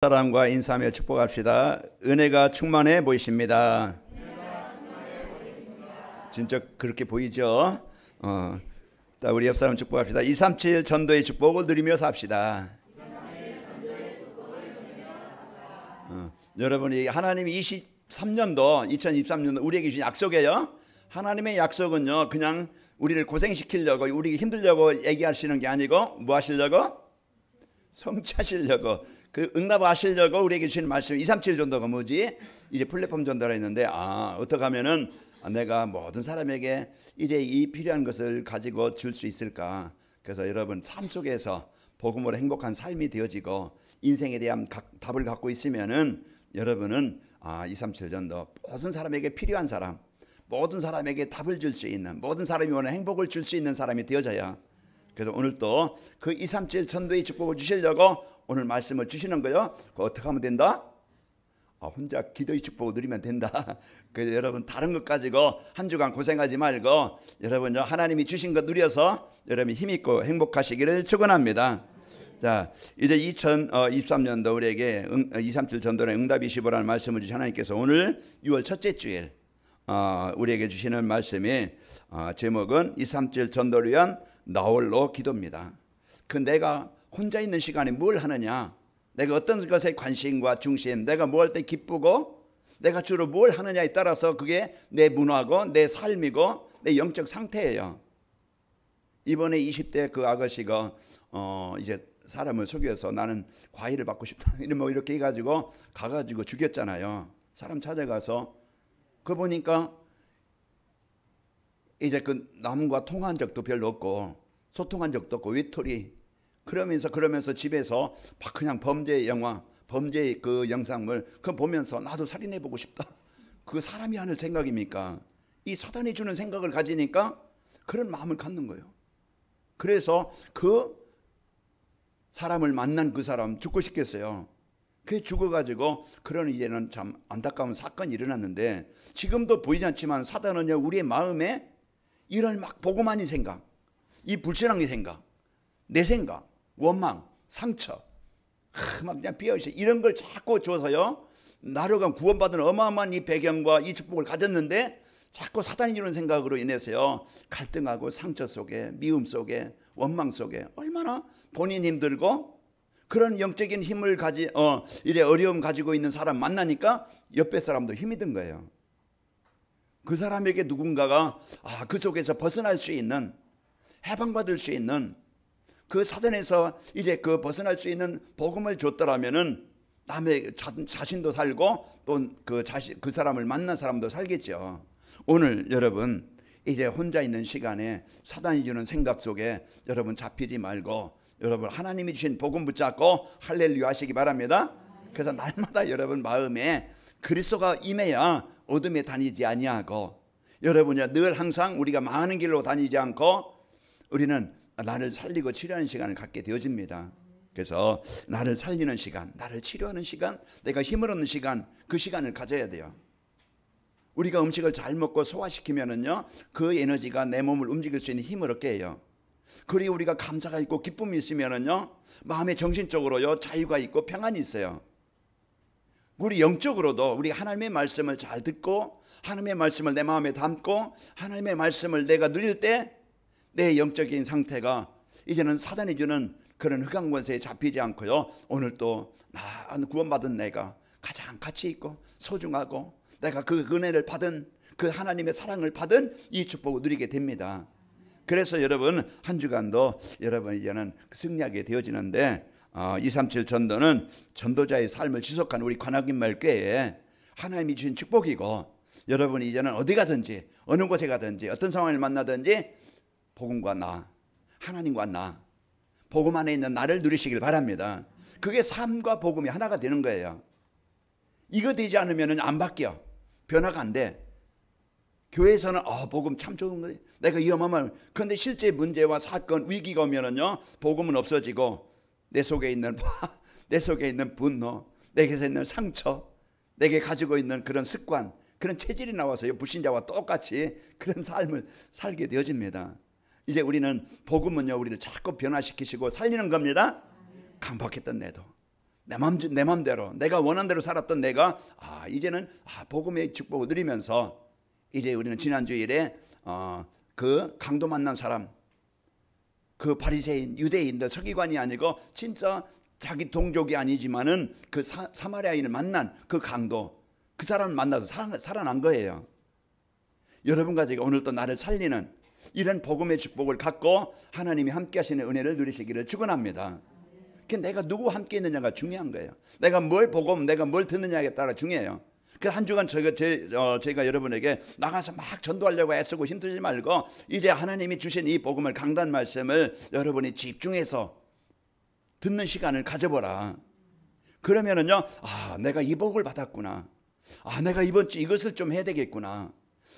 사랑과 인사하며 축복합시다. 은혜가 충만해 보이십니다. 진짜 그렇게 보이죠? 우리 옆 사람 축복합시다. 237 전도의 축복을 누리며 삽시다. 여러분이 하나님이 23년도 2023년도 우리에게 주신 약속이에요. 하나님의 약속은요, 그냥 우리를 고생시키려고, 우리 힘들려고 얘기하시는 게 아니고 뭐 하시려고? 성취하시려고, 그 응답하시려고 우리에게 주신 말씀. 237 전도가 뭐지? 이제 플랫폼 전도라 했는데, 어떻게 하면은 내가 모든 사람에게 이제 이 필요한 것을 가지고 줄 수 있을까? 그래서 여러분 삶 속에서 복음으로 행복한 삶이 되어지고 인생에 대한 답을 갖고 있으면은 여러분은 237 전도 모든 사람에게 필요한 사람, 모든 사람에게 답을 줄 수 있는, 모든 사람이 원하는 행복을 줄 수 있는 사람이 되어져야. 그래서 오늘 또 그 237 전도의 축복을 주시려고 오늘 말씀을 주시는 거예요. 그거 어떻게 하면 된다? 혼자 기도의 축복을 누리면 된다. 그래서 여러분 다른 것 가지고 한 주간 고생하지 말고 여러분 하나님이 주신 것 누려서 여러분이 힘있고 행복하시기를 축원합니다. 자, 이제 2023년도 우리에게 237 전도의 응답이시보라는 말씀을 주신 하나님께서 오늘 6월 첫째 주일 우리에게 주시는 말씀이 제목은 237 전도를 위한 나홀로 기도입니다. 내가 혼자 있는 시간에 뭘 하느냐, 내가 어떤 것에 관심과 중심, 내가 뭐 할 때 기쁘고 내가 주로 뭘 하느냐에 따라서 그게 내 문화고 내 삶이고 내 영적 상태예요. 이번에 20대 그 아가씨가 이제 사람을 속여서 나는 과일을 받고 싶다 이렇게 해가지고 가가지고 죽였잖아요. 사람 찾아가서 그 보니까 이제 그 남과 통화한 적도 별로 없고 소통한 적도 없고 외톨이. 그러면서 집에서 그냥 범죄의 영화, 범죄의 그 영상물 그거 보면서 나도 살인해보고 싶다. 그 사람이 하는 생각입니까? 이 사단이 주는 생각을 가지니까 그런 마음을 갖는 거예요. 그래서 그 사람을 만난 그 사람 죽고 싶겠어요. 그게 죽어가지고 그런 이제는 참 안타까운 사건이 일어났는데, 지금도 보이지 않지만 사단은요 우리의 마음에 이런 막 보고만이 생각, 이 불신앙의 생각, 내 생각, 원망, 상처, 막 그냥 비어있어 이런 걸 자꾸 줘서요, 나로가 구원받은 어마어마한 이 배경과 이 축복을 가졌는데 자꾸 사단이 주는 생각으로 인해서요 갈등하고 상처 속에, 미움 속에, 원망 속에 얼마나 본인 힘들고 그런 영적인 힘을 이래 어려움 가지고 있는 사람 만나니까 옆에 사람도 힘이 든 거예요. 그 사람에게 누군가가 그 속에서 벗어날 수 있는, 해방받을 수 있는, 그 사단에서 이제 그 벗어날 수 있는 복음을 줬더라면은 남의 자신도 살고 또 그 사람을 만난 사람도 살겠죠. 오늘 여러분 이제 혼자 있는 시간에 사단이 주는 생각 속에 여러분 잡히지 말고 여러분 하나님이 주신 복음 붙잡고 할렐루야 하시기 바랍니다. 그래서 날마다 여러분 마음에 그리스도가 임해야 어둠에 다니지 아니하고, 여러분이 늘 항상 우리가 망하는 길로 다니지 않고 우리는 나를 살리고 치료하는 시간을 갖게 되어집니다. 그래서 나를 살리는 시간, 나를 치료하는 시간, 내가 힘을 얻는 시간, 그 시간을 가져야 돼요. 우리가 음식을 잘 먹고 소화시키면은요 그 에너지가 내 몸을 움직일 수 있는 힘을 얻게 해요. 그리고 우리가 감사가 있고 기쁨이 있으면은요 마음의 정신적으로요 자유가 있고 평안이 있어요. 우리 영적으로도 우리 하나님의 말씀을 잘 듣고 하나님의 말씀을 내 마음에 담고 하나님의 말씀을 내가 누릴 때 내 영적인 상태가 이제는 사단이 주는 그런 흑암 권세에 잡히지 않고요, 오늘 또 구원받은 내가 가장 가치 있고 소중하고 내가 그 은혜를 받은, 그 하나님의 사랑을 받은 이 축복을 누리게 됩니다. 그래서 여러분 한 주간도 여러분 이제는 승리하게 되어지는데, 237 전도는 전도자의 삶을 지속한 우리 관악인마을교회에 하나님이 주신 축복이고, 여러분이 이제는 어디 가든지 어느 곳에 가든지 어떤 상황을 만나든지 복음과 나, 하나님과 나, 복음 안에 있는 나를 누리시길 바랍니다. 그게 삶과 복음이 하나가 되는 거예요. 이거 되지 않으면 안 바뀌어. 변화가 안 돼. 교회에서는 복음 참 좋은 거예요. 내가 위험하면, 그런데 실제 문제와 사건, 위기가 오면은요 복음은 없어지고 내 속에 있는 분노, 내게서 있는 상처, 내게 가지고 있는 그런 습관, 그런 체질이 나와서요 불신자와 똑같이 그런 삶을 살게 되어집니다. 이제 우리는 복음은요 우리를 자꾸 변화시키시고 살리는 겁니다. 강박했던 내도, 내 맘대로 내가 원하는 대로 살았던 내가 이제는 복음의 축복을 누리면서 이제 우리는 지난 주일에 그 강도 만난 사람, 그 바리새인 유대인들 서기관이 아니고 진짜 자기 동족이 아니지만은 그 사마리아인을 만난 그 강도, 그 사람을 만나서 살아난 거예요. 여러분과 제가 오늘 또 나를 살리는 이런 복음의 축복을 갖고 하나님이 함께 하시는 은혜를 누리시기를 축원합니다. 내가 누구와 함께 있느냐가 중요한 거예요. 내가 뭘 보고 내가 뭘 듣느냐에 따라 중요해요. 그래서 한 주간 제가 여러분에게 나가서 막 전도하려고 애쓰고 힘들지 말고 이제 하나님이 주신 이 복음을, 강단 말씀을 여러분이 집중해서 듣는 시간을 가져보라. 그러면은요, 내가 이 복을 받았구나. 내가 이번 주 이것을 좀 해야 되겠구나.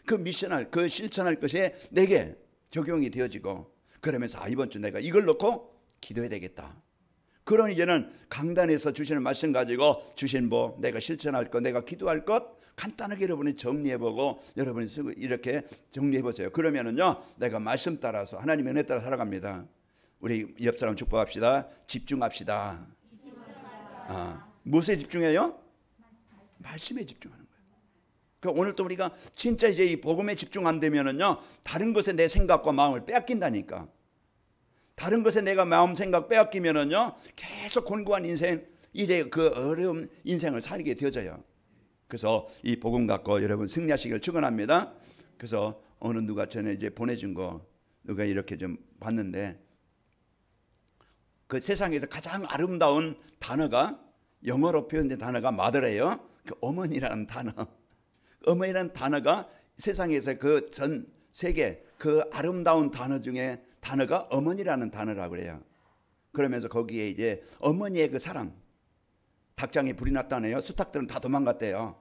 그 미션할, 그 실천할 것이 내게 적용이 되어지고, 그러면서 이번 주 내가 이걸 놓고 기도해야 되겠다. 그런 이제는 강단에서 주시는 말씀 가지고 주신 복, 내가 실천할 것, 내가 기도할 것 간단하게 여러분이 정리해보고 여러분이 이렇게 정리해보세요. 그러면은요, 내가 말씀 따라서 하나님의 은혜 따라 살아갑니다. 우리 옆 사람 축복합시다. 집중합시다. 무엇에 집중해요? 말씀에 집중하는 거예요. 그러니까 오늘 또 우리가 진짜 이제 이 복음에 집중 안 되면은요, 다른 것에 내 생각과 마음을 빼앗긴다니까. 다른 것에 내가 마음 생각 빼앗기면은요, 계속 곤고한 인생, 이제 그 어려운 인생을 살게 되어져요. 그래서 이 복음 갖고 여러분 승리하시길 축원합니다. 그래서 어느 누가 전에 이제 보내준 거 누가 이렇게 좀 봤는데, 그 세상에서 가장 아름다운 단어가, 영어로 표현된 단어가 마더래요. 그 어머니라는 단어. 어머니라는 단어가 세상에서 그 전 세계 그 아름다운 단어 중에 단어가 어머니라는 단어라고 그래요. 그러면서 거기에 이제 어머니의 그 사랑, 닭장에 불이 났다네요. 수탉들은 다 도망갔대요.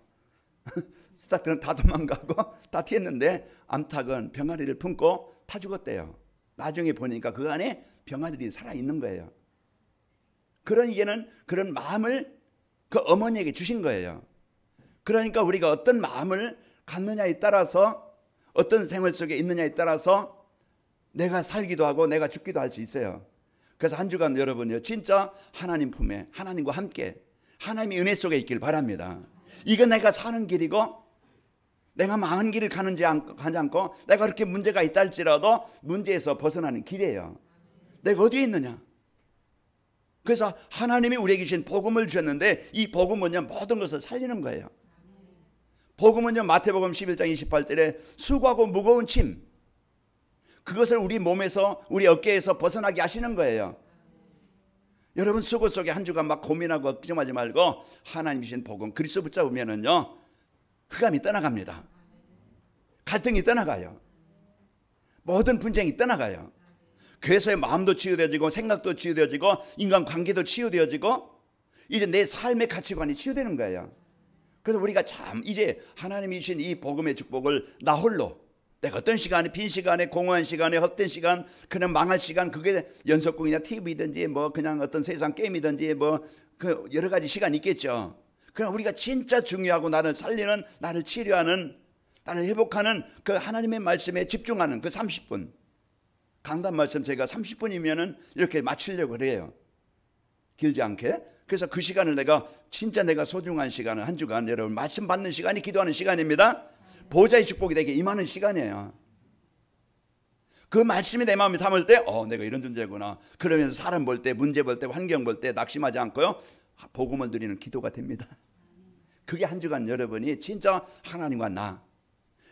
수탉들은 다 도망가고 다 튀었는데 암탉은 병아리를 품고 타 죽었대요. 나중에 보니까 그 안에 병아리들이 살아있는 거예요. 그런 이제는 그런 마음을 그 어머니에게 주신 거예요. 그러니까 우리가 어떤 마음을 갖느냐에 따라서, 어떤 생활 속에 있느냐에 따라서 내가 살기도 하고 내가 죽기도 할 수 있어요. 그래서 한 주간 여러분요, 진짜 하나님 품에, 하나님과 함께 하나님의 은혜 속에 있길 바랍니다. 이거 내가 사는 길이고 내가 망한 길을 가지 않고 내가 그렇게 문제가 있다 할지라도 문제에서 벗어나는 길이에요. 내가 어디에 있느냐. 그래서 하나님이 우리에게 주신 복음을 주셨는데 이 복음은요, 모든 것을 살리는 거예요. 복음은요, 마태복음 11장 28절에 수고하고 무거운 짐, 그것을 우리 몸에서, 우리 어깨에서 벗어나게 하시는 거예요. 여러분 수고 속에 한 주간 막 고민하고 걱정하지 말고 하나님 주신 복음 그리스도 붙잡으면은요, 흑암이 떠나갑니다. 갈등이 떠나가요. 모든 분쟁이 떠나가요. 그래서의 마음도 치유되어지고 생각도 치유되어지고 인간관계도 치유되어지고 이제 내 삶의 가치관이 치유되는 거예요. 그래서 우리가 참 이제 하나님이 주신 이 복음의 축복을 나 홀로, 내가 어떤 시간에, 빈 시간에, 공허한 시간에, 헛된 시간, 그냥 망할 시간, 그게 연속극이나 TV든지 뭐 그냥 어떤 세상 게임이든지 뭐 그 여러 가지 시간이 있겠죠. 그럼 우리가 진짜 중요하고 나를 살리는, 나를 치료하는, 나를 회복하는 그 하나님의 말씀에 집중하는 그 30분. 강단 말씀 제가 30분이면은 이렇게 마치려고 그래요. 길지 않게. 그래서 그 시간을 내가 진짜 내가 소중한 시간을 한 주간 여러분 말씀 받는 시간이 기도하는 시간입니다. 보좌의 축복이 되게 임하는 시간이에요. 그 말씀이 내 마음에 담을 때 내가 이런 존재구나. 그러면서 사람 볼 때, 문제 볼 때, 환경 볼 때 낙심하지 않고요, 복음을 누리는 기도가 됩니다. 그게 한 주간 여러분이 진짜 하나님과 나,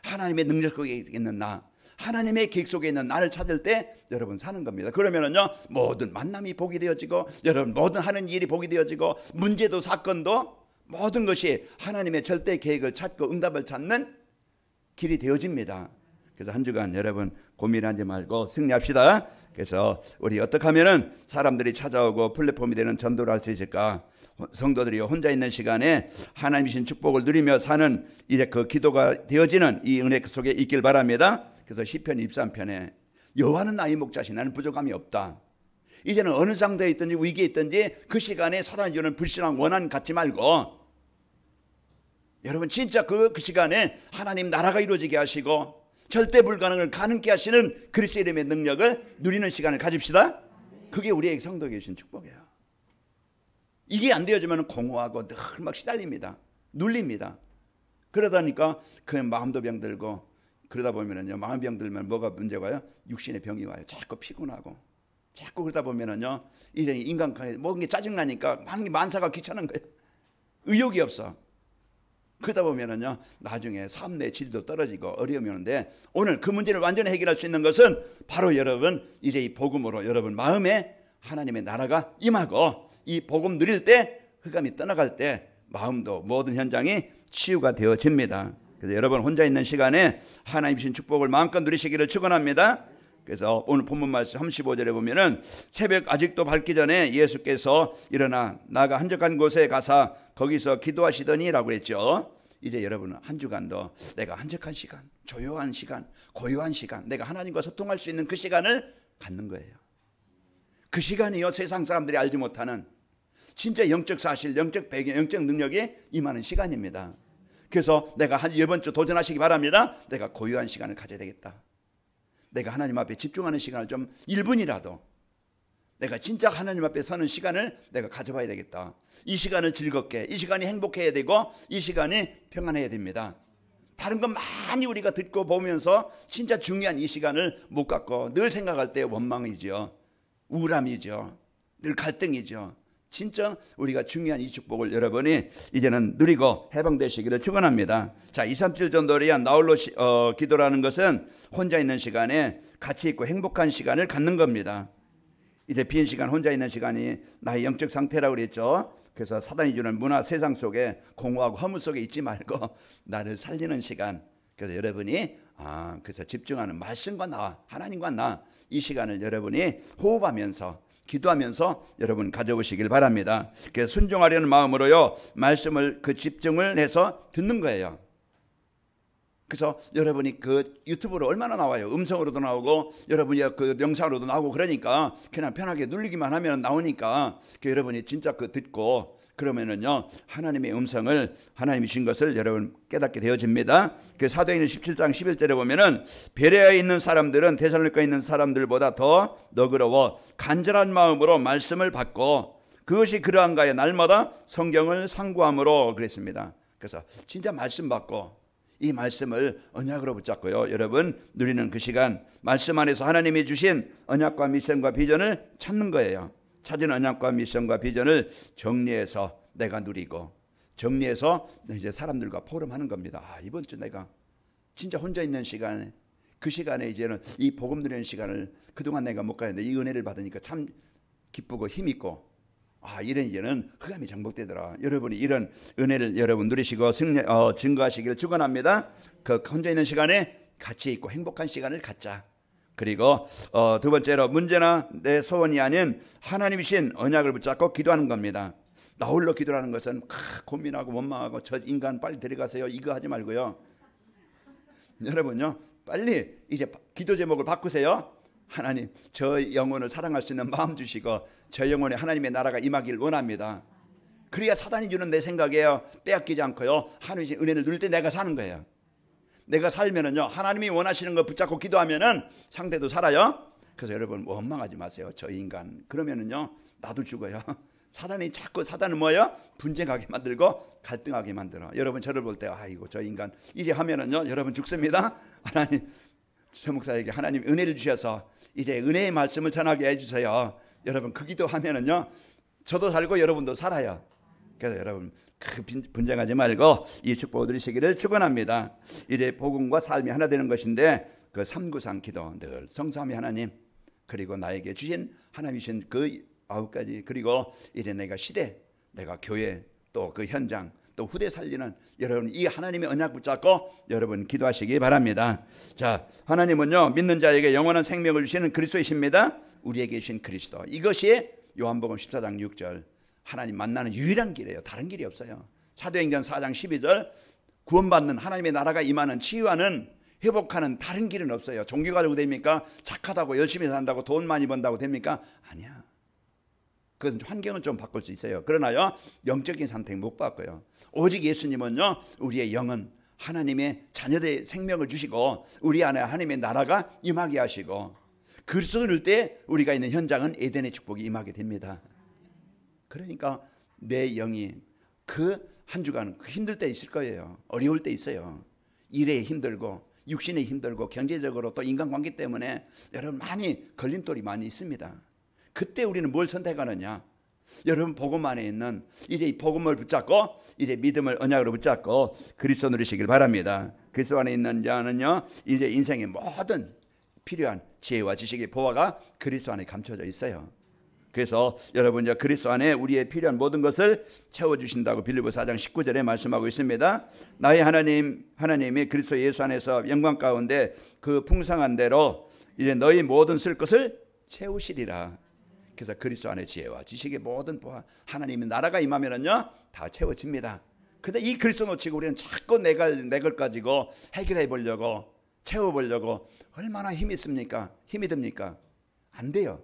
하나님의 능력 속에 있는 나, 하나님의 계획 속에 있는 나를 찾을 때 여러분 사는 겁니다. 그러면은요, 모든 만남이 복이 되어지고 여러분 모든 하는 일이 복이 되어지고 문제도 사건도 모든 것이 하나님의 절대 계획을 찾고 응답을 찾는 길이 되어집니다. 그래서 한 주간 여러분 고민하지 말고 승리합시다. 그래서 우리 어떻게 하면은 사람들이 찾아오고 플랫폼이 되는 전도를 할 수 있을까? 성도들이 혼자 있는 시간에 하나님 주신 축복을 누리며 사는 이제 그 기도가 되어지는 이 은혜 속에 있길 바랍니다. 그래서 시편 23편에 여호와는 나의 목자시 나는 부족함이 없다. 이제는 어느 상태에 있든지 위기에 있든지 그 시간에 사단이 주는 불신앙 원한 갖지 말고 여러분 진짜 그 시간에 하나님 나라가 이루어지게 하시고 절대 불가능을 가능케 하시는 그리스도의 이름의 능력을 누리는 시간을 가집시다. 그게 우리에게 성도에게 주신 축복이에요. 이게 안 되어지면 공허하고 늘 막 시달립니다. 눌립니다. 그러다니까 그 마음도 병들고, 그러다 보면은요, 마음 병들면 뭐가 문제가요? 육신의 병이 와요. 자꾸 피곤하고, 자꾸 그러다 보면은요, 이런 인간관계 모든 게 짜증나니까 만사가 귀찮은 거예요. 의욕이 없어. 그러다 보면은요, 나중에 삶의 질도 떨어지고 어려움이 오는데, 오늘 그 문제를 완전히 해결할 수 있는 것은 바로 여러분, 이제 이 복음으로 여러분 마음에 하나님의 나라가 임하고, 이 복음 누릴 때, 흑암이 떠나갈 때 마음도 모든 현장이 치유가 되어집니다. 그래서 여러분 혼자 있는 시간에 하나님 주신 축복을 마음껏 누리시기를 축원합니다. 그래서 오늘 본문 말씀 35절에 보면은 새벽 아직도 밝기 전에 예수께서 일어나 나가 한적한 곳에 가사 거기서 기도하시더니라고 그랬죠. 이제 여러분은 한 주간도 내가 한적한 시간, 조용한 시간, 고요한 시간, 내가 하나님과 소통할 수 있는 그 시간을 갖는 거예요. 그 시간이요, 세상 사람들이 알지 못하는 진짜 영적 사실, 영적 배경, 영적 능력이 임하는 시간입니다. 그래서 내가 이번 주 도전하시기 바랍니다. 내가 고요한 시간을 가져야 되겠다. 내가 하나님 앞에 집중하는 시간을 좀 1분이라도 내가 진짜 하나님 앞에 서는 시간을 내가 가져봐야 되겠다. 이 시간을 즐겁게, 이 시간이 행복해야 되고, 이 시간이 평안해야 됩니다. 다른 건 많이 우리가 듣고 보면서 진짜 중요한 이 시간을 못 갖고 늘 생각할 때 원망이죠, 우울함이죠, 늘 갈등이죠. 진짜 우리가 중요한 이 축복을 여러분이 이제는 누리고 해방되시기를 축원합니다. 자, 2, 3주 전도리한 나홀로 기도라는 것은 혼자 있는 시간에 가치 있고 행복한 시간을 갖는 겁니다. 이제 빈 시간, 혼자 있는 시간이 나의 영적 상태라고 그랬죠. 그래서 사단이 주는 문화 세상 속에 공허하고 허무 속에 있지 말고 나를 살리는 시간. 그래서 여러분이 그래서 집중하는 말씀과 나, 하나님과 나, 이 시간을 여러분이 호흡하면서 기도하면서 여러분 가져오시길 바랍니다. 그래서 순종하려는 마음으로요, 말씀을 집중을 해서 듣는 거예요. 그래서 여러분이 그 유튜브로 얼마나 나와요. 음성으로도 나오고 여러분이 그 영상으로도 나오고, 그러니까 그냥 편하게 눌리기만 하면 나오니까 여러분이 진짜 그 듣고 그러면은요, 하나님의 음성을, 하나님이 주신 것을 여러분 깨닫게 되어집니다. 그 사도행전 17장 11절에 보면은 베레아에 있는 사람들은 데살로니가에 있는 사람들보다 더 너그러워 간절한 마음으로 말씀을 받고 그것이 그러한가에 날마다 성경을 상고함으로 그랬습니다. 그래서 진짜 말씀 받고 이 말씀을 언약으로 붙잡고요, 여러분 누리는 그 시간, 말씀 안에서 하나님이 주신 언약과 미션과 비전을 찾는 거예요. 찾은 언약과 미션과 비전을 정리해서 내가 누리고, 정리해서 이제 사람들과 포럼하는 겁니다. 이번 주 내가 진짜 혼자 있는 시간에, 그 시간에 이제는 이 복음 누리는 시간을 그동안 내가 못 가는데 이 은혜를 받으니까 참 기쁘고 힘있고, 이런 이제는 흑암이 정복되더라. 여러분이 이런 은혜를 여러분 누리시고 증거하시기를 축원합니다. 그 혼자 있는 시간에 가치 있고 행복한 시간을 갖자. 그리고 두 번째로 문제나 내 소원이 아닌 하나님이신 언약을 붙잡고 기도하는 겁니다. 나 홀로 기도하는 것은 고민하고 원망하고 저 인간 빨리 데려가세요, 이거 하지 말고요. 여러분요, 빨리 이제 기도 제목을 바꾸세요. 하나님, 저 영혼을 사랑할 수 있는 마음 주시고 저 영혼에 하나님의 나라가 임하기를 원합니다. 그래야 사단이 주는 내 생각에요 빼앗기지 않고요, 하나님의 은혜를 누릴 때 내가 사는 거예요. 내가 살면은요, 하나님이 원하시는 거 붙잡고 기도하면은 상대도 살아요. 그래서 여러분 원망하지 마세요. 저 인간 그러면은요 나도 죽어요. 사단은 뭐예요? 분쟁하게 만들고 갈등하게 만들어. 여러분 저를 볼 때 아이고 저 인간 이제 하면은요 여러분 죽습니다. 하나님, 저 목사에게 하나님 은혜를 주셔서 이제 은혜의 말씀을 전하게 해주세요. 여러분 그 기도하면은요 저도 살고 여러분도 살아요. 그래서 여러분 분쟁하지 말고 이 축복을 누리시기를 축원합니다. 이제 복음과 삶이 하나 되는 것인데 그 393 기도, 늘 성삼위 하나님, 그리고 나에게 주신 하나님이신 그 9가지, 그리고 이제 내가 시대, 내가 교회, 또 그 현장, 또 후대 살리는 여러분 이 하나님의 언약 붙잡고 여러분 기도하시기 바랍니다. 자, 하나님은요 믿는 자에게 영원한 생명을 주시는 그리스도이십니다. 우리에게 주신 그리스도, 이것이 요한복음 14장 6절 하나님 만나는 유일한 길이에요. 다른 길이 없어요. 사도행전 4장 12절 구원받는 하나님의 나라가 임하는, 치유하는, 회복하는 다른 길은 없어요. 종교 가지고 됩니까? 착하다고 열심히 산다고 돈 많이 번다고 됩니까? 아니야. 그것은 환경은 좀 바꿀 수 있어요. 그러나요 영적인 상태 못 바꿔요. 오직 예수님은요 우리의 영은 하나님의 자녀들의 생명을 주시고 우리 안에 하나님의 나라가 임하게 하시고, 그리스도를 때 우리가 있는 현장은 에덴의 축복이 임하게 됩니다. 그러니까 내 영이 그 한 주간 힘들 때 있을 거예요. 어려울 때 있어요. 일에 힘들고 육신에 힘들고 경제적으로 또 인간관계 때문에 여러분 많이 걸림돌이 많이 있습니다. 그때 우리는 뭘 선택하느냐? 여러분 복음 안에 있는 이제 이 복음을 붙잡고 이제 믿음을 언약으로 붙잡고 그리스도 누리시길 바랍니다. 그리스도 안에 있는 자는요 이제 인생의 모든 필요한 지혜와 지식의 보화가 그리스도 안에 감춰져 있어요. 그래서 여러분 이제 그리스도 안에 우리의 필요한 모든 것을 채워주신다고 빌립보 4장 19절에 말씀하고 있습니다. 나의 하나님이 그리스도 예수 안에서 영광 가운데 그 풍성한 대로 이제 너희 모든 쓸 것을 채우시리라. 그래서 그리스도 안의 지혜와 지식의 모든 보화 하나님의 나라가 임하면은요 다 채워집니다. 그런데 이 그리스도 놓치고 우리는 자꾸 내 걸 가지고 해결해 보려고 채워보려고 얼마나 힘이 듭니까? 안 돼요.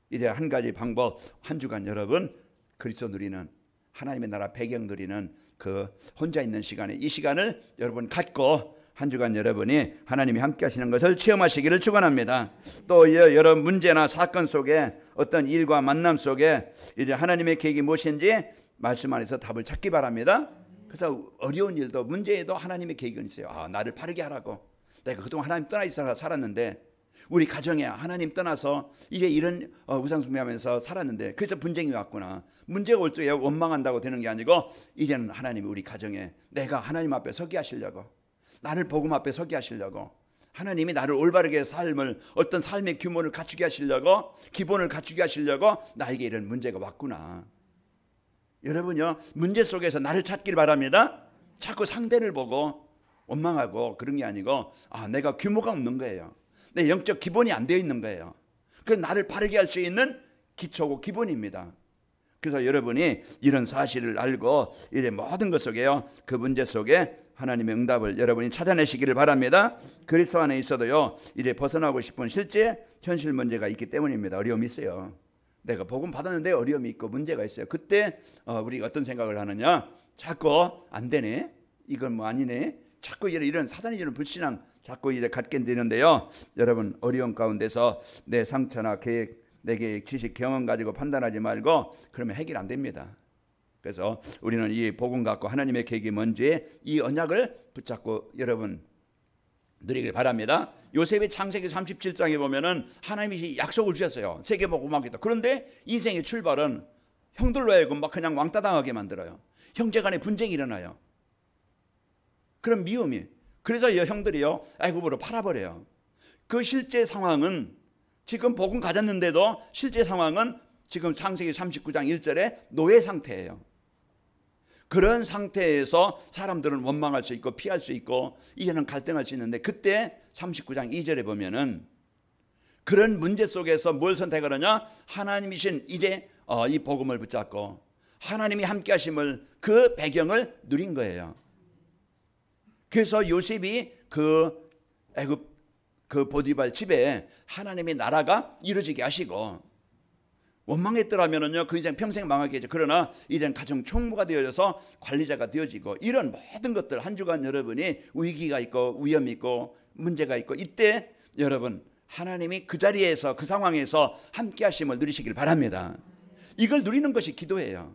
이제 한 가지 방법, 한 주간 여러분 그리스도 누리는 하나님의 나라 배경 누리는 그 혼자 있는 시간에 이 시간을 여러분 갖고 한 주간 여러분이 하나님이 함께 하시는 것을 체험하시기를 축원합니다. 또 여러 문제나 사건 속에 어떤 일과 만남 속에 이제 하나님의 계획이 무엇인지 말씀 안에서 답을 찾기 바랍니다. 그래서 어려운 일도 문제에도 하나님의 계획은 있어요. 나를 바르게 하라고. 내가 그동안 하나님 떠나 있어 살았는데 우리 가정에 하나님 떠나서 이제 이런 우상숭배하면서 살았는데 그래서 분쟁이 왔구나. 문제가 올 때 원망한다고 되는 게 아니고 이제는 하나님이 우리 가정에 내가 하나님 앞에 서게 하시려고 나를 복음 앞에 서게 하시려고 하나님이 나를 올바르게 삶을 어떤 삶의 규모를 갖추게 하시려고 기본을 갖추게 하시려고 나에게 이런 문제가 왔구나. 여러분요 문제 속에서 나를 찾길 바랍니다. 자꾸 상대를 보고 원망하고 그런 게 아니고 내가 규모가 없는 거예요. 내 영적 기본이 안 되어 있는 거예요. 그 나를 바르게 할 수 있는 기초고 기본입니다. 그래서 여러분이 이런 사실을 알고 이제 모든 것 속에요 그 문제 속에 하나님의 응답을 여러분이 찾아내시기를 바랍니다. 그리스도 안에 있어도요 이제 벗어나고 싶은 실제 현실 문제가 있기 때문입니다. 어려움이 있어요. 내가 복음 받았는데 어려움이 있고 문제가 있어요. 그때 우리가 어떤 생각을 하느냐? 자꾸 안 되네, 이건 뭐 아니네, 자꾸 이런 사단이 주는 불신앙 자꾸 이제 갖게 되는데요. 여러분 어려운 가운데서 내 상처나 계획, 내 계획, 지식, 경험 가지고 판단하지 말고 그러면 해결 안 됩니다. 그래서 우리는 이 복음 갖고 하나님의 계획이 뭔지 이 언약을 붙잡고 여러분 누리길 바랍니다. 요셉의 창세기 37장에 보면은 하나님이 약속을 주셨어요. 세계 복음하겠다. 그런데 인생의 출발은 형들로 하여금 막 그냥 왕따 당하게 만들어요. 형제 간에 분쟁이 일어나요. 그런 미움이. 그래서 형들이요 애굽으로 팔아버려요. 그 실제 상황은 지금 복음 가졌는데도 실제 상황은 지금 창세기 39장 1절에 노예 상태예요. 그런 상태에서 사람들은 원망할 수 있고 피할 수 있고 이제는 갈등할 수 있는데 그때 39장 2절에 보면은 그런 문제 속에서 뭘 선택하느냐? 하나님이신 이제 이 복음을 붙잡고 하나님이 함께 하심을 그 배경을 누린 거예요. 그래서 요셉이 그 애굽 그 보디발 집에 하나님의 나라가 이루어지게 하시고 원망했더라면은요 그 인생 평생 망하겠죠. 그러나 이젠 가정 총무가 되어져서 관리자가 되어지고 이런 모든 것들 한 주간 여러분이 위기가 있고 위험이 있고 문제가 있고 이때 여러분 하나님이 그 자리에서 그 상황에서 함께 하심을 누리시길 바랍니다. 이걸 누리는 것이 기도예요.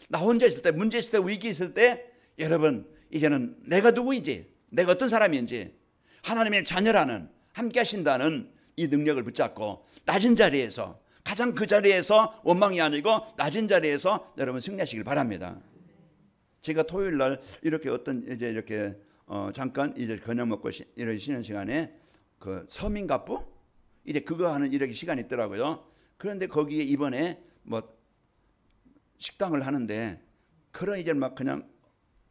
나 혼자 있을 때 문제 있을 때 위기 있을 때 여러분 이제는 내가 누구인지 내가 어떤 사람인지 하나님의 자녀라는 함께 하신다는 이 능력을 붙잡고 낮은 자리에서 가장 그 자리에서 원망이 아니고 낮은 자리에서 여러분 승리하시길 바랍니다. 제가 토요일 날 이렇게 이제 이렇게 잠깐 이제 저녁 먹고 이렇게 쉬는 시간에 그 서민갑부 이제 그거 하는 이렇게 시간이 있더라고요. 그런데 거기에 이번에 뭐 식당을 하는데 그런 이제 막 그냥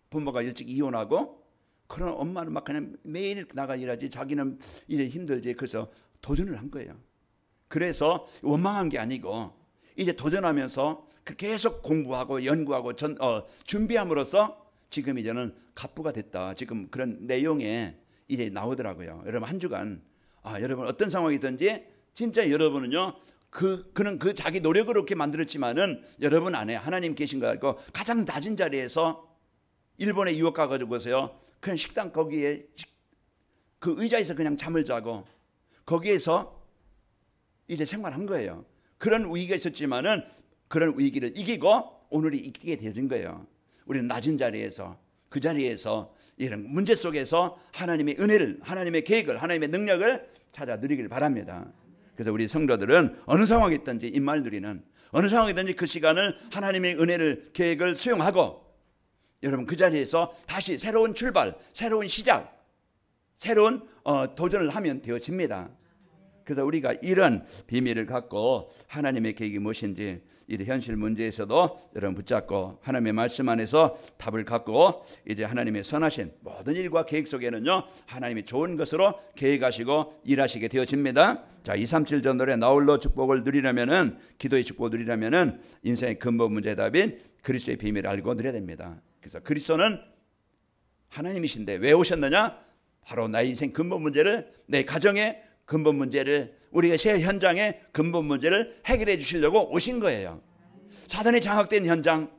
부모가 일찍 이혼하고 그런 엄마는 막 그냥 매일 나가 일하지 자기는 이제 힘들지. 그래서 도전을 한 거예요. 그래서 원망한 게 아니고 이제 도전하면서 계속 공부하고 연구하고 준비함으로써 지금 이제는 갑부가 됐다. 지금 그런 내용에 이제 나오더라고요. 여러분 한 주간 여러분 어떤 상황이든지 진짜 여러분은요 그는 그 자기 노력으로 이렇게 만들었지만은 여러분 안에 하나님 계신 거 알고 가장 낮은 자리에서 일본에 유학 가가지고서요 그냥 식당 거기에 그 의자에서 그냥 잠을 자고 거기에서 이제 생활한 거예요. 그런 위기가 있었지만은 그런 위기를 이기고 오늘이 있게 되어진 거예요. 우리는 낮은 자리에서, 그 자리에서 이런 문제 속에서 하나님의 은혜를, 하나님의 계획을, 하나님의 능력을 찾아 누리길 바랍니다. 그래서 우리 성도들은 어느 상황에 있든지 임마를 누리는, 어느 상황이든지 그 시간을 하나님의 은혜를, 계획을 수용하고 여러분 그 자리에서 다시 새로운 출발, 새로운 시작, 새로운 도전을 하면 되어집니다. 그래서 우리가 이런 비밀을 갖고 하나님의 계획이 무엇인지 이 현실 문제에서도 여러분 붙잡고 하나님의 말씀 안에서 답을 갖고 이제 하나님의 선하신 모든 일과 계획 속에는요 하나님이 좋은 것으로 계획하시고 일하시게 되어집니다. 자, 237 전도에 나홀로 축복을 누리려면은, 기도의 축복을 누리려면은 인생의 근본 문제의 답인 그리스도의 비밀을 알고 누려야 됩니다. 그래서 그리스도는 하나님이신데 왜 오셨느냐? 바로 나의 인생 근본 문제를, 내 가정의 근본 문제를, 우리가 새 현장의 근본 문제를 해결해 주시려고 오신 거예요. 사단이 장악된 현장,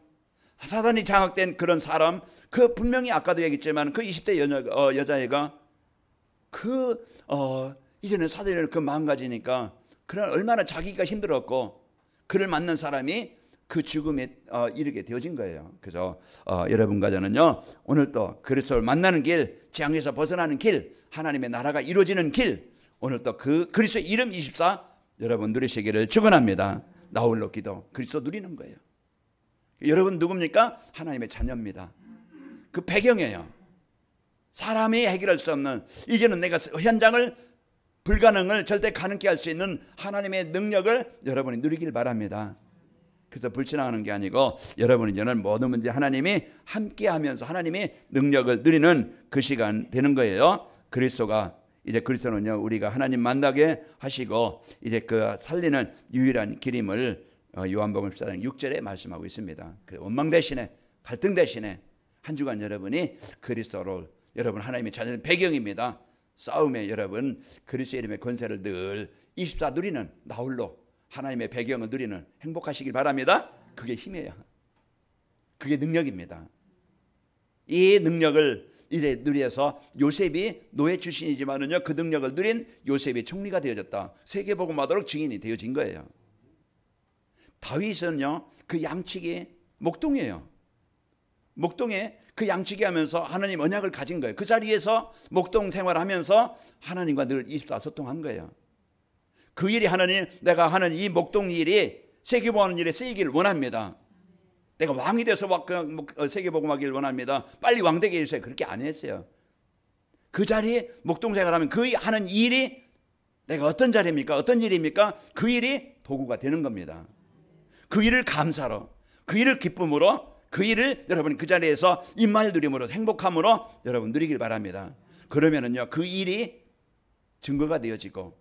사단이 장악된 그런 사람, 그 분명히 아까도 얘기했지만 그 20대 여자애가 이제는 사단을 그 마음가지니까 그런 얼마나 자기가 힘들었고 그를 만난 사람이 그 죽음에 이르게 되어진 거예요. 그래서 여러분과 저는요 오늘 또 그리스도를 만나는 길, 재앙에서 벗어나는 길, 하나님의 나라가 이루어지는 길, 오늘 또 그 그리스도의 이름 24 여러분 누리시기를 축원합니다. 나홀로 기도, 그리스도 누리는 거예요. 여러분 누굽니까? 하나님의 자녀입니다. 그 배경이에요. 사람이 해결할 수 없는, 이제는 내가 현장을 불가능을 절대 가능케 할 수 있는 하나님의 능력을 여러분이 누리길 바랍니다. 그래서 불신앙하는 게 아니고 여러분이 이제는 모든 문제 하나님이 함께하면서 하나님이 능력을 누리는 그 시간 되는 거예요. 그리스도가 이제 그리스도는요 우리가 하나님 만나게 하시고 이제 그 살리는 유일한 길임을 요한복음 14장 6절에 말씀하고 있습니다. 그 원망 대신에, 갈등 대신에 한 주간 여러분이 그리스도를, 여러분 하나님의 자녀는 배경입니다. 싸움에 여러분 그리스도의 이름의 권세를 늘 24 누리는, 나홀로 하나님의 배경을 누리는 행복하시길 바랍니다. 그게 힘이에요. 그게 능력입니다. 이 능력을 이제 누려서 요셉이 노예 출신이지만은요 그 능력을 누린 요셉이 총리가 되어졌다. 세계복음화도록 증인이 되어진 거예요. 다윗은요 그 양치기 목동이에요. 목동에 그 양치기 하면서 하나님 언약을 가진 거예요. 그 자리에서 목동 생활하면서 하나님과 늘 24 소통한 거예요. 그 일이 하나님, 내가 하는 이 목동 일이 세계복음하는 일에 쓰이기를 원합니다. 내가 왕이 돼서 세계복음하기를 원합니다. 빨리 왕되게 해주세요. 그렇게 안 했어요. 그 자리에 목동 생활하면 그 하는 일이 내가 어떤 자리입니까? 어떤 일입니까? 그 일이 도구가 되는 겁니다. 그 일을 감사로, 그 일을 기쁨으로, 그 일을 여러분 그 자리에서 임마를 누림으로, 행복함으로 여러분 누리길 바랍니다. 그러면은요 그 일이 증거가 되어지고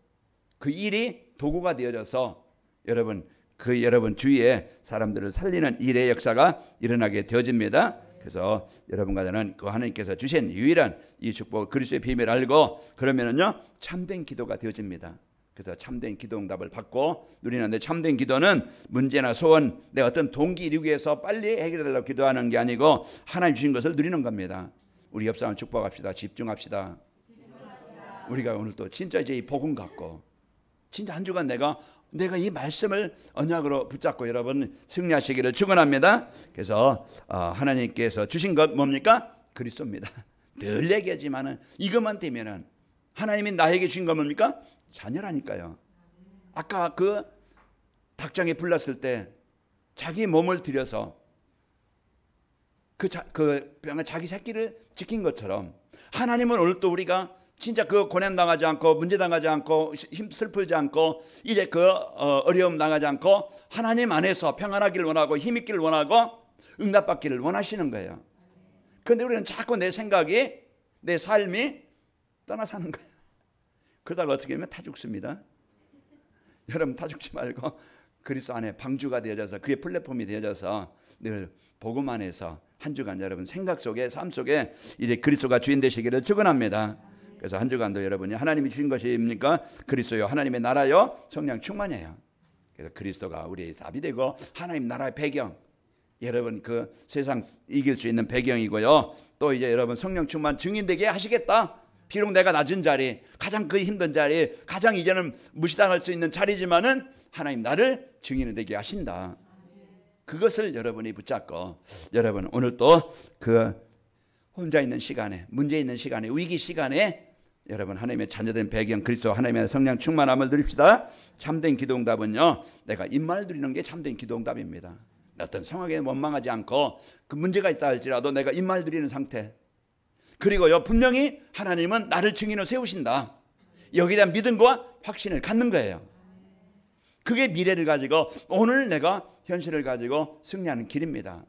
그 일이 도구가 되어져서 여러분 그 여러분 주위에 사람들을 살리는 일의 역사가 일어나게 되어집니다. 그래서 여러분과 저는 그 하나님께서 주신 유일한 이 축복 그리스도의 비밀을 알고 그러면은요 참된 기도가 되어집니다. 그래서 참된 기도 응답을 받고 누리는데, 참된 기도는 문제나 소원, 내 어떤 동기 이루기 위해서 빨리 해결하려고 기도하는 게 아니고 하나님 주신 것을 누리는 겁니다. 우리 옆 사람 축복합시다. 집중합시다. 우리가 오늘 또 진짜 이제 이 복음 갖고 진짜 한 주간 내가 이 말씀을 언약으로 붙잡고 여러분 승리하시기를 축원합니다. 그래서 하나님께서 주신 것 뭡니까? 그리스도입니다. 늘 얘기하지만은 이것만 되면은 하나님이 나에게 주신 것 뭡니까? 자녀라니까요. 아까 그 닭장에 불났을 때 자기 몸을 들여서 자기 새끼를 지킨 것처럼 하나님은 오늘 또 우리가 진짜 그 고난 당하지 않고 문제 당하지 않고 슬프지 않고 이제 그 어려움 당하지 않고 하나님 안에서 평안하기를 원하고 힘있기를 원하고 응답받기를 원하시는 거예요. 그런데 우리는 자꾸 내 생각이, 내 삶이 떠나 사는 거예요. 그러다가 어떻게 하면 다 죽습니다. 여러분 다 죽지 말고 그리스도 안에 방주가 되어져서 그의 플랫폼이 되어져서 늘 복음 안에서 한 주간 여러분 생각 속에, 삶 속에 이제 그리스도가 주인 되시기를 축원합니다. 그래서 한 주간도 여러분이 하나님이 주신 것입니까? 그리스도요, 하나님의 나라요, 성령 충만이에요. 그래서 그리스도가 우리의 답이 되고 하나님 나라의 배경, 여러분 그 세상 이길 수 있는 배경이고요. 또 이제 여러분 성령 충만 증인되게 하시겠다. 비록 내가 낮은 자리, 가장 그 힘든 자리, 가장 이제는 무시당할 수 있는 자리지만은 하나님 나를 증인되게 하신다. 그것을 여러분이 붙잡고 여러분 오늘 또 그 혼자 있는 시간에, 문제 있는 시간에, 위기 시간에 여러분 하나님의 자녀된 배경 그리스도 하나님의 성령 충만함을 누립시다. 참된 기도응답은요, 내가 입만을 누리는 게 참된 기도응답입니다. 어떤 상황에 원망하지 않고 그 문제가 있다 할지라도 내가 입만을 누리는 상태. 그리고요, 분명히 하나님은 나를 증인으로 세우신다. 여기에 대한 믿음과 확신을 갖는 거예요. 그게 미래를 가지고 오늘 내가 현실을 가지고 승리하는 길입니다.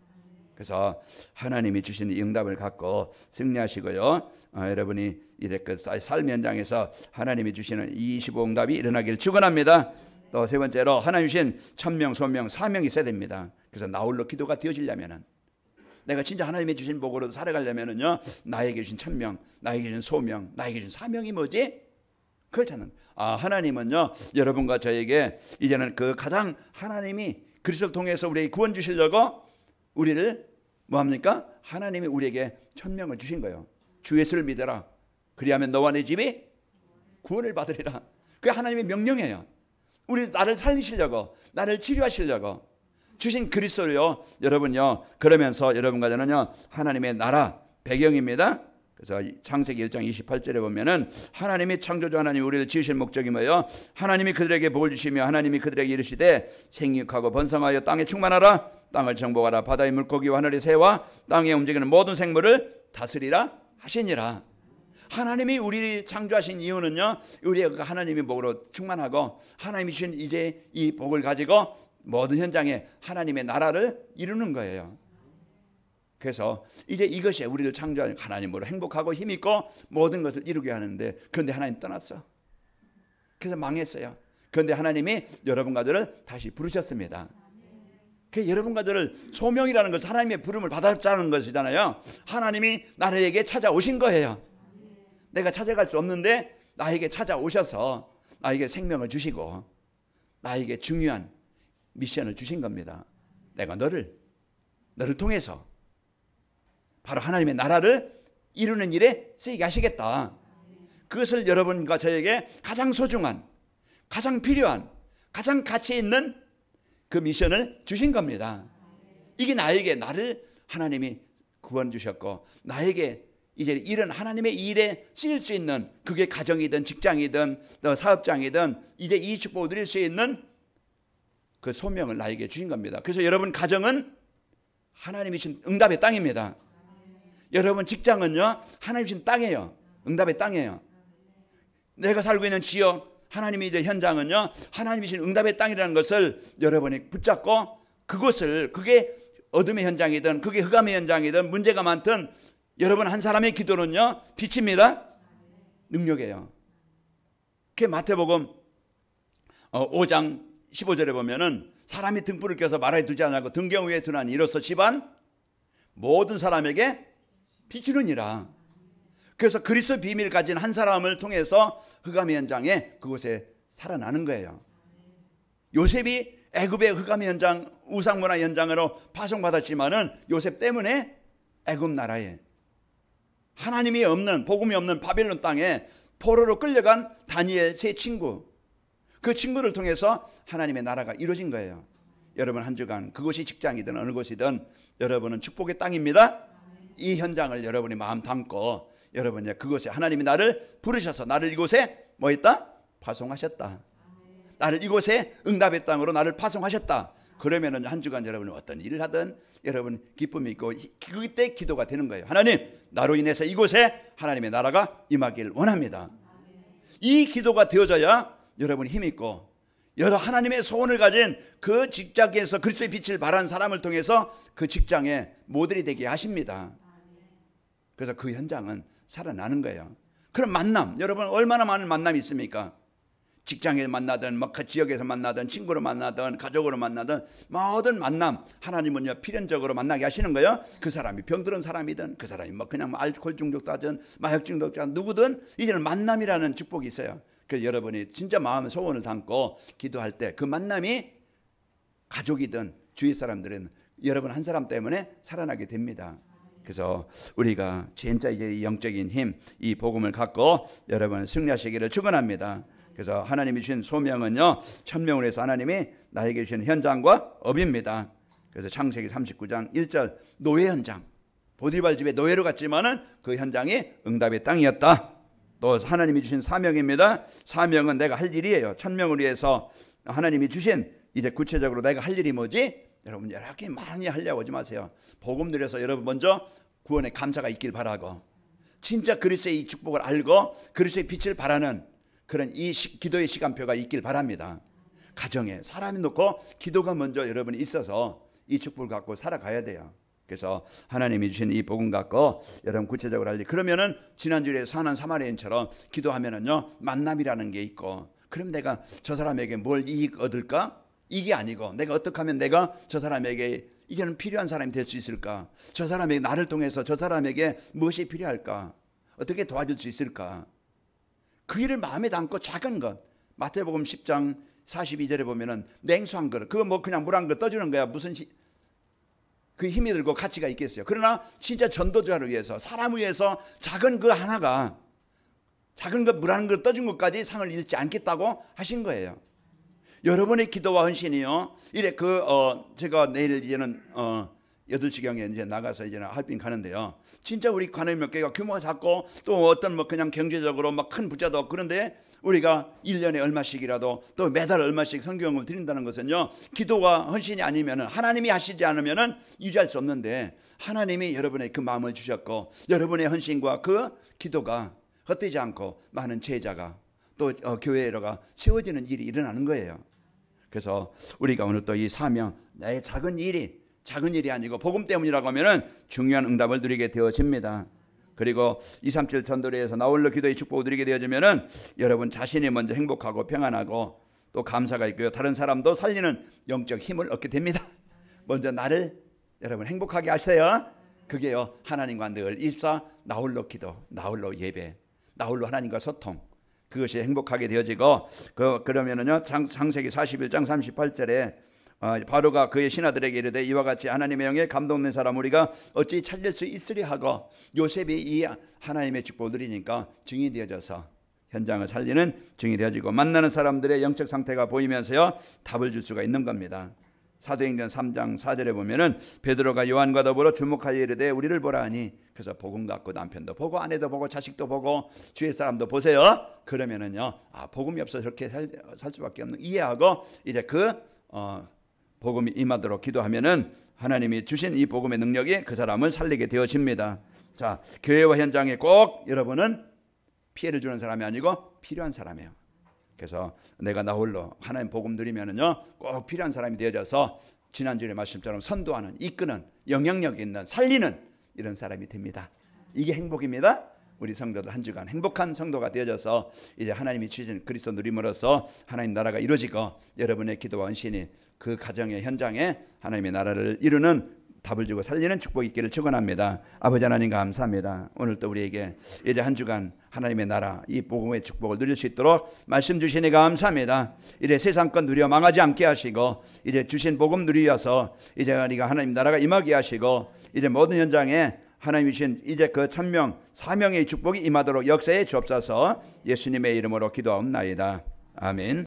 그래서 하나님이 주신 응답을 갖고 승리하시고요. 여러분이 이래 그 삶 현장에서 하나님이 주시는 25응답이 일어나길 축원합니다. 또 세 번째로 하나님 주신 천명, 소명, 사명이 있어야 됩니다. 그래서 나홀로 기도가 되어지려면은, 내가 진짜 하나님이 주신 복으로 살아가려면은요, 나에게 주신 천명, 나에게 주신 소명, 나에게 주신 사명이 뭐지? 그걸 찾는. 하나님은요, 여러분과 저에게 이제는 그 가장 하나님이 그리스도를 통해서 우리에게 구원 주시려고 우리를 뭐합니까? 하나님이 우리에게 천명을 주신 거예요. 주 예수를 믿어라. 그리하면 너와 내 집이 구원을 받으리라. 그게 하나님의 명령이에요. 우리 나를 살리시려고, 나를 치료하시려고 주신 그리스도요. 여러분요, 그러면서 여러분과 저는요, 하나님의 나라 배경입니다. 그래서 창세기 1장 28절에 보면은 하나님이 창조주 하나님이 우리를 지으실 목적이 뭐예요? 하나님이 그들에게 복을 주시며 하나님이 그들에게 이르시되 생육하고 번성하여 땅에 충만하라. 땅을 정복하라. 바다의 물고기와 하늘의 새와 땅에 움직이는 모든 생물을 다스리라 하시니라. 하나님이 우리 창조하신 이유는요, 우리가 하나님의 복으로 충만하고 하나님이 주신 이제 이 복을 가지고 모든 현장에 하나님의 나라를 이루는 거예요. 그래서 이제 이것이 우리를 창조한 하나님으로 행복하고 힘있고 모든 것을 이루게 하는데, 그런데 하나님 떠났어. 그래서 망했어요. 그런데 하나님이 여러분과 저를 다시 부르셨습니다. 그래서 여러분과 저를 소명이라는 것은 하나님의 부름을 받았다는 것이잖아요. 하나님이 나에게 찾아오신 거예요. 내가 찾아갈 수 없는데 나에게 찾아오셔서 나에게 생명을 주시고 나에게 중요한 미션을 주신 겁니다. 내가 너를 통해서 바로 하나님의 나라를 이루는 일에 쓰이게 하시겠다. 그것을 여러분과 저에게 가장 소중한, 가장 필요한, 가장 가치 있는 그 미션을 주신 겁니다. 이게 나를 하나님이 구원 주셨고 나에게 이제 이런 하나님의 일에 쓰일 수 있는, 그게 가정이든 직장이든 사업장이든 이제 이 축복을 누릴 수 있는 그 소명을 나에게 주신 겁니다. 그래서 여러분 가정은 하나님이 주신 응답의 땅입니다. 여러분 직장은요, 하나님이 주신 땅이에요. 응답의 땅이에요. 내가 살고 있는 지역, 하나님이 이제 현장은요, 하나님이 주신 응답의 땅이라는 것을 여러분이 붙잡고 그게 어둠의 현장이든 그게 흑암의 현장이든 문제가 많든 여러분 한 사람의 기도는요, 빛입니다. 능력이에요. 그게 마태복음 5장 15절에 보면은 사람이 등불을 켜서 마루에 두지 않고 등경 위에 두나니 이로써 집안 모든 사람에게 비추느니라. 그래서 그리스도의 비밀을 가진 한 사람을 통해서 흑암의 현장에 그곳에 살아나는 거예요. 요셉이 애굽의 흑암의 현장, 우상문화 현장으로 파송받았지만은 요셉 때문에 애굽 나라에 하나님이 없는, 복음이 없는 바벨론 땅에 포로로 끌려간 다니엘 세 친구, 그 친구를 통해서 하나님의 나라가 이루어진 거예요. 여러분 한 주간 그곳이 직장이든 어느 곳이든 여러분은 축복의 땅입니다. 이 현장을 여러분이 마음 담고 여러분이 그곳에 하나님이 나를 부르셔서 나를 이곳에 뭐 했다? 파송하셨다. 나를 이곳에 응답의 땅으로 나를 파송하셨다. 그러면은 한 주간 여러분이 어떤 일을 하든 여러분 기쁨이 있고 그때 기도가 되는 거예요. 하나님, 나로 인해서 이곳에 하나님의 나라가 임하길 원합니다. 이 기도가 되어져야 여러분이 힘이 있고 여러 하나님의 소원을 가진 그 직장에서 그리스도의 빛을 발한 사람을 통해서 그 직장에 모델이 되게 하십니다. 그래서 그 현장은 살아나는 거예요. 그럼 만남, 여러분 얼마나 많은 만남이 있습니까? 직장에서 만나든 그 지역에서 만나든 친구로 만나든 가족으로 만나든 모든 만남 하나님은요 필연적으로 만나게 하시는 거예요. 그 사람이 병들은 사람이든 그 사람이 그냥 알코올 중독자든 마약 중독자든 누구든 이제는 만남이라는 축복이 있어요. 그래서 여러분이 진짜 마음의 소원을 담고 기도할 때 그 만남이 가족이든 주위 사람들은 여러분 한 사람 때문에 살아나게 됩니다. 그래서 우리가 진짜 이제 이 영적인 힘, 이 복음을 갖고 여러분 승리하시기를 축원합니다. 그래서 하나님이 주신 소명은요, 천명을 해서 하나님이 나에게 주신 현장과 업입니다. 그래서 창세기 39장 1절 노예 현장. 보디발 집에 노예로 갔지만은 그 현장이 응답의 땅이었다. 또 하나님이 주신 사명입니다. 사명은 내가 할 일이에요. 천명을 위해서 하나님이 주신 이제 구체적으로 내가 할 일이 뭐지? 여러분 여러 개 많이 하려고 하지 마세요. 복음 들여서 여러분 먼저 구원의 감사가 있길 바라고, 진짜 그리스도의 이 축복을 알고 그리스도의 빛을 바라는 그런 이 기도의 시간표가 있길 바랍니다. 가정에 사람이 놓고 기도가 먼저 여러분이 있어서 이 축복을 갖고 살아가야 돼요. 그래서 하나님이 주신 이 복음 갖고 여러분 구체적으로 알지. 그러면은 지난주에 선한 사마리아인처럼 기도하면은요 만남이라는 게 있고, 그럼 내가 저 사람에게 뭘 이익 얻을까? 이게 아니고 내가 어떻게 하면 내가 저 사람에게 이게는 필요한 사람이 될 수 있을까? 저 사람에게 나를 통해서 저 사람에게 무엇이 필요할까? 어떻게 도와줄 수 있을까? 그 일을 마음에 담고 작은 것. 마태복음 10장 42절에 보면은 냉수 한 그릇, 그거 뭐 그냥 물 한 그릇 떠주는 거야. 무슨 그 힘이 들고 가치가 있겠어요. 그러나 진짜 전도자를 위해서, 사람을 위해서 작은 그 하나가, 작은 것 물 한 그릇 떠준 것까지 상을 잃지 않겠다고 하신 거예요. 여러분의 기도와 헌신이요. 이래 제가 내일 이제는 8시경에 이제 나가서 이제는 할빈 가는데요. 진짜 우리 관의 몇 개가 규모가 작고 또 어떤 뭐 그냥 경제적으로 막 큰 부자도 없고, 그런데 우리가 1년에 얼마씩이라도 또 매달 얼마씩 선교연금을 드린다는 것은요, 기도와 헌신이 아니면은, 하나님이 하시지 않으면은 유지할 수 없는데, 하나님이 여러분의 그 마음을 주셨고 여러분의 헌신과 그 기도가 헛되지 않고 많은 제자가 또 교회로가 세워지는 일이 일어나는 거예요. 그래서 우리가 오늘 또 이 사명, 나의 작은 일이 아니고 복음 때문이라고 하면은 중요한 응답을 누리게 되어집니다. 그리고 237 전도회에서 나홀로 기도의 축복을 누리게 되어지면은 여러분 자신이 먼저 행복하고 평안하고 또 감사가 있고요. 다른 사람도 살리는 영적 힘을 얻게 됩니다. 먼저 나를 여러분 행복하게 하세요. 그게요, 하나님과 늘 24 나홀로 기도, 나홀로 예배, 나홀로 하나님과 소통, 그것이 행복하게 되어지고, 그러면은요 창세기 41장 38절에 바로가 그의 신하들에게 이르되 이와 같이 하나님의 영에 감동된 사람 우리가 어찌 찾을 수 있으리 하고, 요셉이 이 하나님의 축복을 누리니까 증이 되어져서 현장을 살리는 증이 되어지고, 만나는 사람들의 영적 상태가 보이면서요 답을 줄 수가 있는 겁니다. 사도행전 3장 4절에 보면은 베드로가 요한과 더불어 주목하여 이르되 우리를 보라 하니, 그래서 복음 갖고 남편도 보고 아내도 보고 자식도 보고 주위 사람도 보세요. 그러면은요 복음이 없어서 저렇게 살 수밖에 없는, 이해하고 이제 복음이 임하도록 기도하면은 하나님이 주신 이 복음의 능력이 그 사람을 살리게 되어집니다. 자, 교회와 현장에 꼭 여러분은 피해를 주는 사람이 아니고 필요한 사람이에요. 그래서 내가 나 홀로 하나님 복음 누리면은요 꼭 필요한 사람이 되어져서 지난주에 말씀처럼 선도하는, 이끄는, 영향력 있는, 살리는 이런 사람이 됩니다. 이게 행복입니다. 우리 성도들 한 주간 행복한 성도가 되어져서 이제 하나님이 주신 그리스도 누림으로써 하나님 나라가 이루어지고, 여러분의 기도와 헌신이 그 가정의 현장에 하나님의 나라를 이루는, 답을 주고 살리는 축복이 있기를 축원합니다. 아버지 하나님 감사합니다. 오늘 또 우리에게 이제 한 주간 하나님의 나라, 이 복음의 축복을 누릴 수 있도록 말씀 주시니 감사합니다. 이제 세상권 누려 망하지 않게 하시고, 이제 주신 복음 누리어서 이제 우리가 하나님 나라가 임하게 하시고, 이제 모든 현장에 하나님이 주신 이제 그 천명 사명의 축복이 임하도록 역사에 주옵소서. 예수님의 이름으로 기도하옵나이다. 아멘.